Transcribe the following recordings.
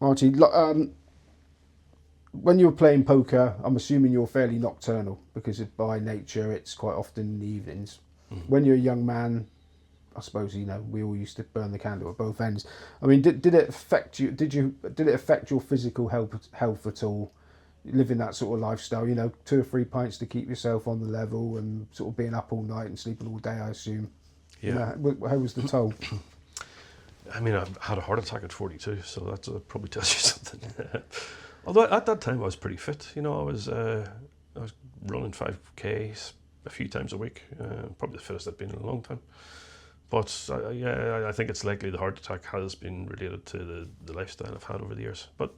Marty, when you were playing poker, I'm assuming you're fairly nocturnal because by nature it's quite often in the evenings. When you're a young man, I suppose we all used to burn the candle at both ends. I mean, did it affect you? Did it affect your physical health at all? Living that sort of lifestyle, 2 or 3 pints to keep yourself on the level, and sort of being up all night and sleeping all day. I assume. Yeah. How was the toll? I mean, I had a heart attack at 42, so that probably tells you something. Although at that time I was pretty fit. I was running 5Ks a few times a week, probably the fittest I've been in a long time. But I think it's likely the heart attack has been related to the lifestyle I've had over the years. But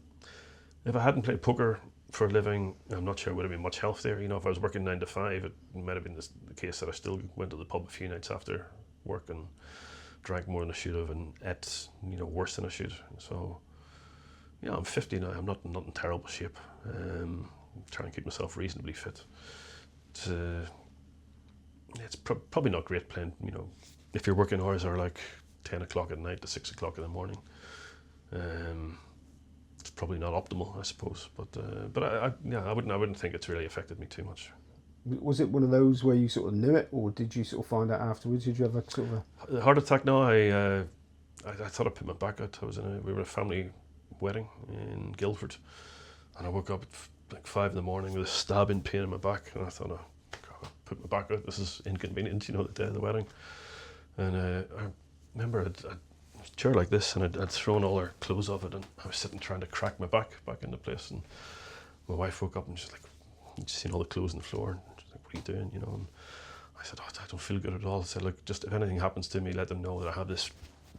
if I hadn't played poker for a living, I'm not sure it would have been much health there. If I was working 9 to 5, it might have been the case that I still went to the pub a few nights after work and drank more than I should have and ate, worse than I should. So, I'm 50 now. I'm not in terrible shape. I'm trying to keep myself reasonably fit. It's probably not great playing, if your working hours are like 10 o'clock at night to 6 o'clock in the morning. It's probably not optimal, I suppose. But I wouldn't think it's really affected me too much. Was it one of those where you sort of knew it, or did you sort of find out afterwards? Did you have a sort of a heart attack? No, I thought I put my back out. We were at a family wedding in Guildford, and I woke up at like 5 in the morning with a stabbing pain in my back, and I thought, oh, God, I put my back out. This is inconvenient, the day of the wedding. And I remember I'd a chair like this, and I'd thrown all our clothes off it, and I was sitting trying to crack my back into place, and my wife woke up and she's like, "You've seen all the clothes on the floor," and she's like, "What are you doing?" And I said, "Oh, I don't feel good at all." I said, "Look, just if anything happens to me, let them know that I have this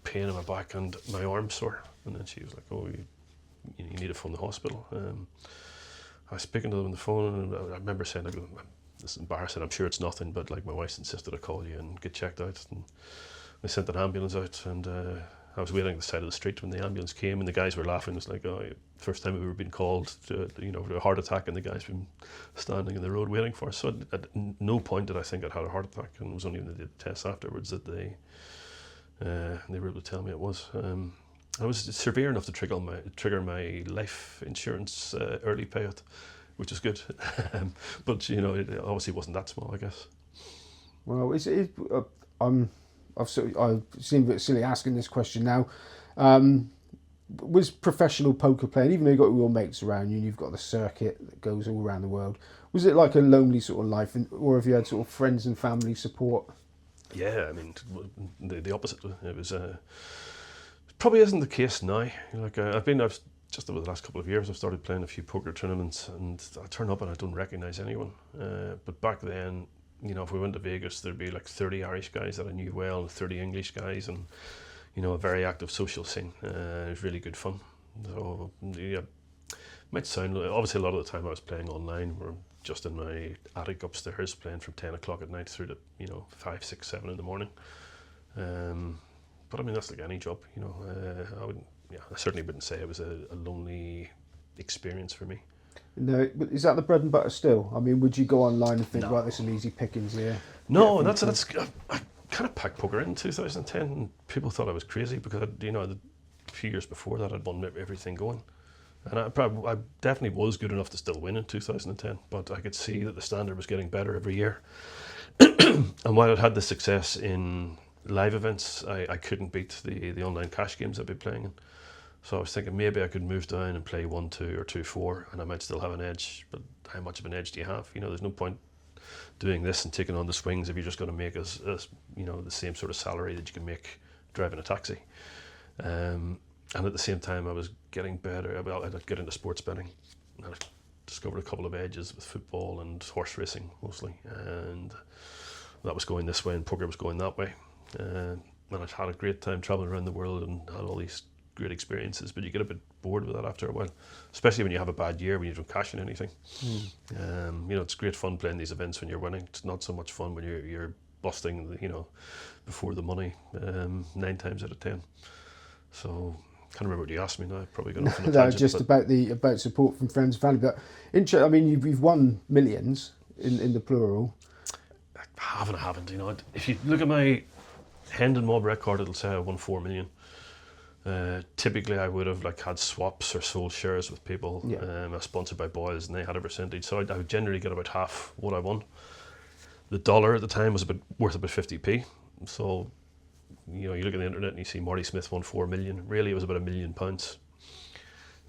pain in my back and my arm's sore." And then she was like, "Oh, you need to phone the hospital." I was speaking to them on the phone, and I remember saying, like, "This is embarrassing. I'm sure it's nothing, but like my wife's insisted I call you and get checked out." And they sent an ambulance out, and I was waiting at the side of the street when the ambulance came, and the guys were laughing. It was like, "Oh, first time we've ever been called to a heart attack," and the guys been standing in the road waiting for us. So at no point did I think I'd had a heart attack, and it was only when they did the tests afterwards that they were able to tell me it was. I was severe enough to trigger my life insurance early payout, which is good. But it obviously wasn't that small, I guess. Well, I seem a bit silly asking this question now. Was professional poker playing, even though you've got all your mates around you and you've got the circuit that goes all around the world, was it like a lonely sort of life, or have you had sort of friends and family support? Yeah, I mean, the opposite. It was probably isn't the case now. I've just over the last couple of years, I've started playing a few poker tournaments, and I turn up and I don't recognise anyone. But back then, if we went to Vegas, there'd be like 30 Irish guys that I knew well, and 30 English guys, and a very active social scene. It was really good fun. So yeah, might sound, obviously a lot of the time I was playing online, or just in my attic upstairs playing from 10 o'clock at night through to 5, 6, 7 in the morning. But I mean, that's like any job. I certainly wouldn't say it was a lonely experience for me. No, but is that the bread and butter still? I mean, would you go online and think, right, there's some easy pickings here? No, that's I kind of packed poker in 2010, and people thought I was crazy because a few years before that I'd won everything going, and I definitely was good enough to still win in 2010. But I could see that the standard was getting better every year, and while I'd had the success in live events, I couldn't beat the online cash games I'd be playing in. So I was thinking maybe I could move down and play 1-2 or 2-4, and I might still have an edge. But how much of an edge do you have? There's no point doing this and taking on the swings if you're just going to make as the same sort of salary that you can make driving a taxi. And at the same time, I was getting better. I'd get into sports betting, and I discovered a couple of edges with football and horse racing mostly, and that was going this way, and poker was going that way. And I'd had a great time traveling around the world and had all these great experiences, but you get a bit bored with that after a while, especially when you have a bad year when you don't cash in anything. It's great fun playing these events when you're winning. It's not so much fun when you're busting before the money 9 times out of 10. So can't remember what you asked me now. I've probably gone off on a tangent. Just about support from friends and family. But I mean, you've won millions in the plural. I haven't. If you look at my Hendon Mob record, it'll say I won 4 million. Typically, I would have like had swaps or sold shares with people. Yeah. I was sponsored by Boys, and they had a percentage, so I would generally get about half what I won. The dollar at the time was worth about 50p. So, you look at the internet and you see Marty Smyth won 4 million. Really, it was about £1 million. £1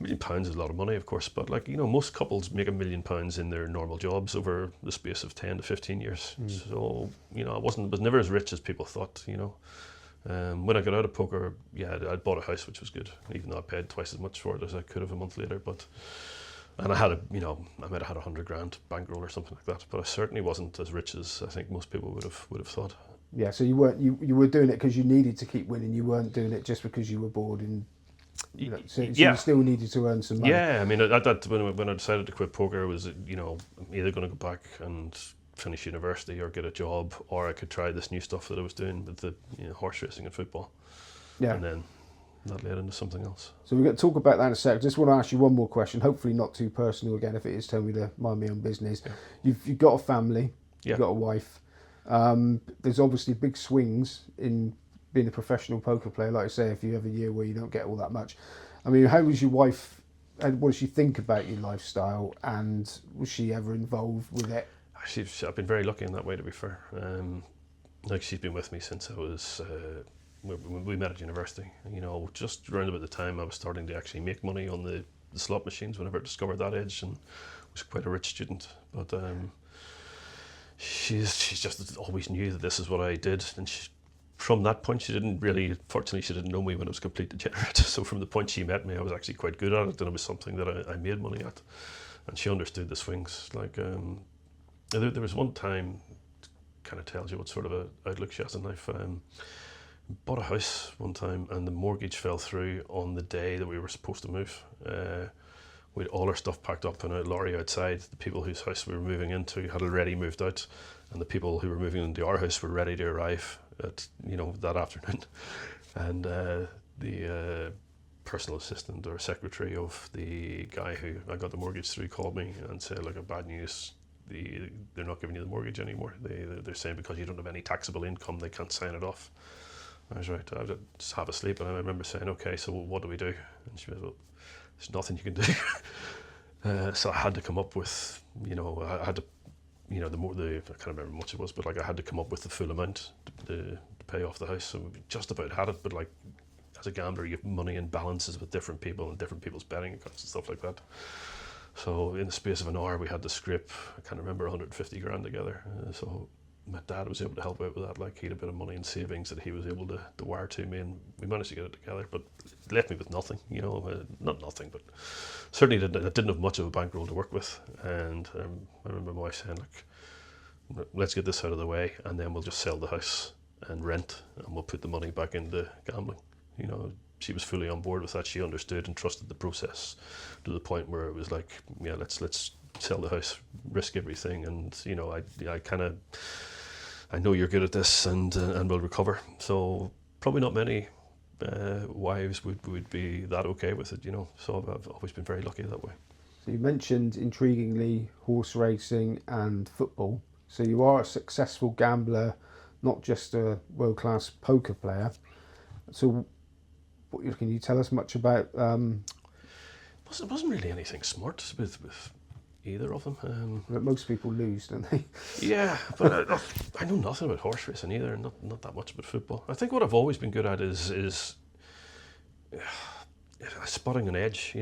million is a lot of money, of course, but most couples make £1 million in their normal jobs over the space of 10 to 15 years. So, I was never as rich as people thought. When I got out of poker, I bought a house, which was good, even though I paid twice as much for it as I could have a month later. And I had I might have had 100 grand bankroll or something like that, but I certainly wasn't as rich as I think most people would have thought. Yeah, so you were doing it because you needed to keep winning. You weren't doing it just because you were bored and. So you still needed to earn some money. Yeah, I mean, when I decided to quit poker, it was I'm either going to go back and finish university or get a job, or I could try this new stuff that I was doing with the horse racing and football. Yeah. And then that led into something else. So we're going to talk about that in a sec. I just want to ask you one more question, hopefully not too personal again. If it is, tell me to mind my own business. Yeah. You've got a family, you've got a wife. There's obviously big swings in being a professional poker player. Like I say, if you have a year where you don't get all that much. I mean, how was your wife, and what does she think about your lifestyle, and was she ever involved with it? I've been very lucky in that way, to be fair. She's been with me since I was, we met at university. Just around about the time I was starting to actually make money on the slot machines, whenever I discovered that edge, and was quite a rich student. But she's just always knew that this is what I did, and from that point, fortunately, she didn't know me when I was a complete degenerate. So from the point she met me, I was actually quite good at it, and it was something that I made money at. And she understood the swings. There was one time, kind of tells you what sort of a outlook she has in life. Bought a house one time, and the mortgage fell through on the day that we were supposed to move. We had all our stuff packed up in a lorry outside. The people whose house we were moving into had already moved out, and the people who were moving into our house were ready to arrive at that afternoon. And the personal assistant or secretary of the guy who I got the mortgage through called me and said, "Look, bad news. They're not giving you the mortgage anymore. They're saying because you don't have any taxable income, they can't sign it off." I was right. I was just half asleep, and I remember saying, "Okay, so what do we do?" And she was, "Well, there's nothing you can do." So I had to come up with, I had to, I can't remember how much it was, but I had to come up with the full amount to pay off the house. So we just about had it, but as a gambler, you have money in balances with different people and different people's betting accounts and stuff like that. So in the space of an hour, we had to scrape, I can't remember, 150 grand together. So my dad was able to help out with that. He had a bit of money in savings that he was able to wire to me, and we managed to get it together. But it left me with nothing, not nothing, but certainly I didn't have much of a bankroll to work with. And I remember my wife saying, "Look, let's get this out of the way, and then we'll just sell the house and rent, and we'll put the money back into gambling." She was fully on board with that. She understood and trusted the process to the point where it was like, yeah, let's sell the house, risk everything, and I know you're good at this, and we'll recover. So probably not many wives would be that okay with it, So I've always been very lucky that way. So you mentioned intriguingly horse racing and football. So you are a successful gambler, not just a world-class poker player. So can you tell us much about? It wasn't really anything smart with either of them. Most people lose, don't they? Yeah, but I know nothing about horse racing either, and not that much about football. I think what I've always been good at is spotting an edge. I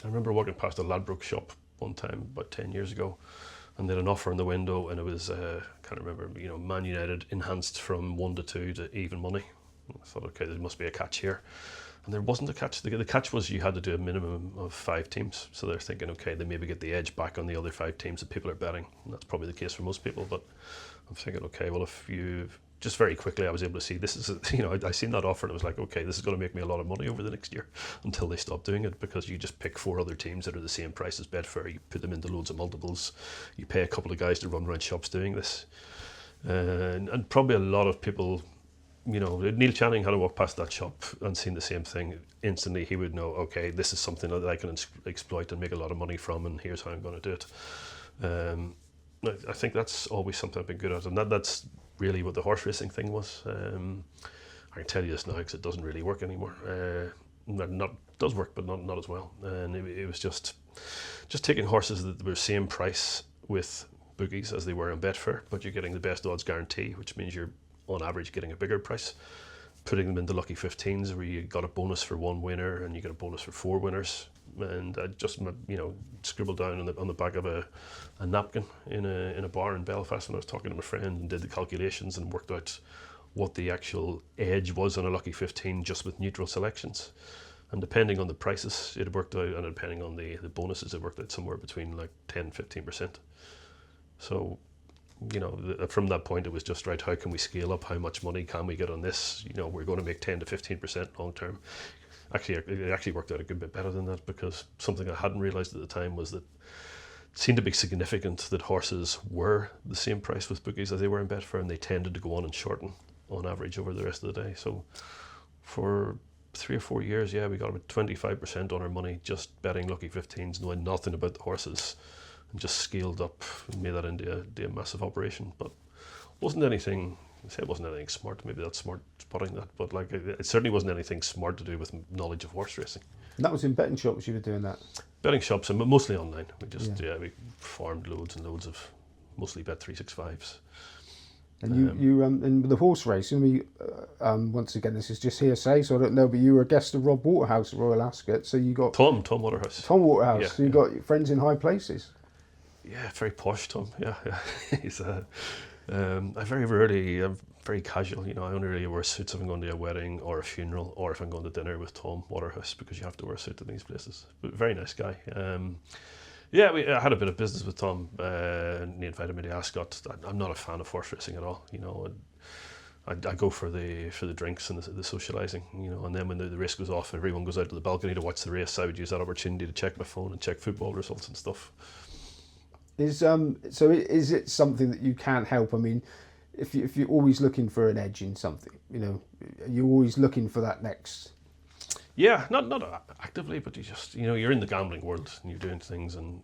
remember walking past a Ladbroke shop one time about 10 years ago, and they had an offer in the window, and it was I can't remember, Man United enhanced from 1 to 2 to even money. I thought, okay, there must be a catch here. And there wasn't a catch. The catch was you had to do a minimum of 5 teams. So they're thinking, okay, they maybe get the edge back on the other 5 teams that people are betting. And that's probably the case for most people. But I'm thinking, okay, well, if you just very quickly, I was able to see this is, I seen that offer and it was like, okay, this is going to make me a lot of money over the next year, until they stop doing it, because you just pick 4 other teams that are the same price as Betfair. You put them into loads of multiples. You pay a couple of guys to run around shops doing this. And probably a lot of people, Neil Channing had to walk past that shop and seen the same thing. Instantly he would know, okay, this is something that I can exploit and make a lot of money from, and here's how I'm going to do it. I think that's always something I've been good at, and that's really what the horse racing thing was. I I can tell you this now because it doesn't really work anymore. Not does work, but not as well. And it was just taking horses that were same price with bookies as they were in Betfair, but you're getting the best odds guarantee, which means you're on average getting a bigger price. Putting them into lucky 15s where you got a bonus for one winner and you get a bonus for 4 winners. And I just, scribbled down on the back of a napkin in a bar in Belfast when I was talking to my friend, and did the calculations and worked out what the actual edge was on a lucky 15 just with neutral selections. And depending on the prices, it worked out, and depending on the bonuses, it worked out somewhere between like 10-15%. So, from that point, it was just, right, how can we scale up? How much money can we get on this? We're going to make 10-15% long term. Actually, it actually worked out a good bit better than that, because something I hadn't realised at the time was that it seemed to be significant that horses were the same price with bookies as they were in Betfair, and they tended to go on and shorten on average over the rest of the day. So for 3 or 4 years, we got about 25% on our money just betting lucky 15s, knowing nothing about the horses, and just scaled up and made that into a massive operation. But wasn't anything, I say it wasn't anything smart, maybe that's smart spotting that, but like it certainly wasn't anything smart to do with knowledge of horse racing. And that was in betting shops you were doing that? Betting shops, and mostly online. We just, we farmed loads and loads of mostly Bet365s. And you and with the horse racing, once again, this is just hearsay, so I don't know, but you were a guest of Rob Waterhouse at Royal Ascot, so you got... Tom Waterhouse. Tom Waterhouse, so you got friends in high places. Yeah, very posh, Tom. Yeah. He's I'm very casual. I only really wear suits if I'm going to a wedding or a funeral, or if I'm going to dinner with Tom Waterhouse, because you have to wear a suit in these places. But very nice guy. I had a bit of business with Tom, and he invited me to Ascot. I'm not a fan of horse racing at all. I go for the drinks and the socialising. And then when the race goes off, everyone goes out to the balcony to watch the race. I would use that opportunity to check my phone and check football results and stuff. Is it something that you can't help? I mean, if you're always looking for an edge in something, you're always looking for that next. Yeah, not actively, but you just you're in the gambling world and you're doing things, and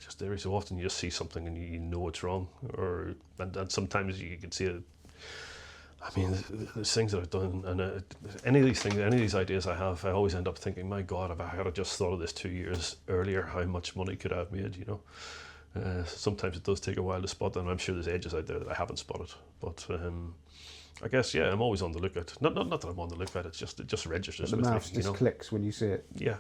just every so often you just see something and you know it's wrong, and sometimes you can see it. I mean, there's things that I've done, and any of these ideas I have, I always end up thinking, my God, if I had just thought of this 2 years earlier, how much money could I have made? Sometimes it does take a while to spot them. I'm sure there's edges out there that I haven't spotted, but I guess I'm always on the lookout. Not that I'm on the lookout. It just registers. The mouse just clicks when you see it. Yeah.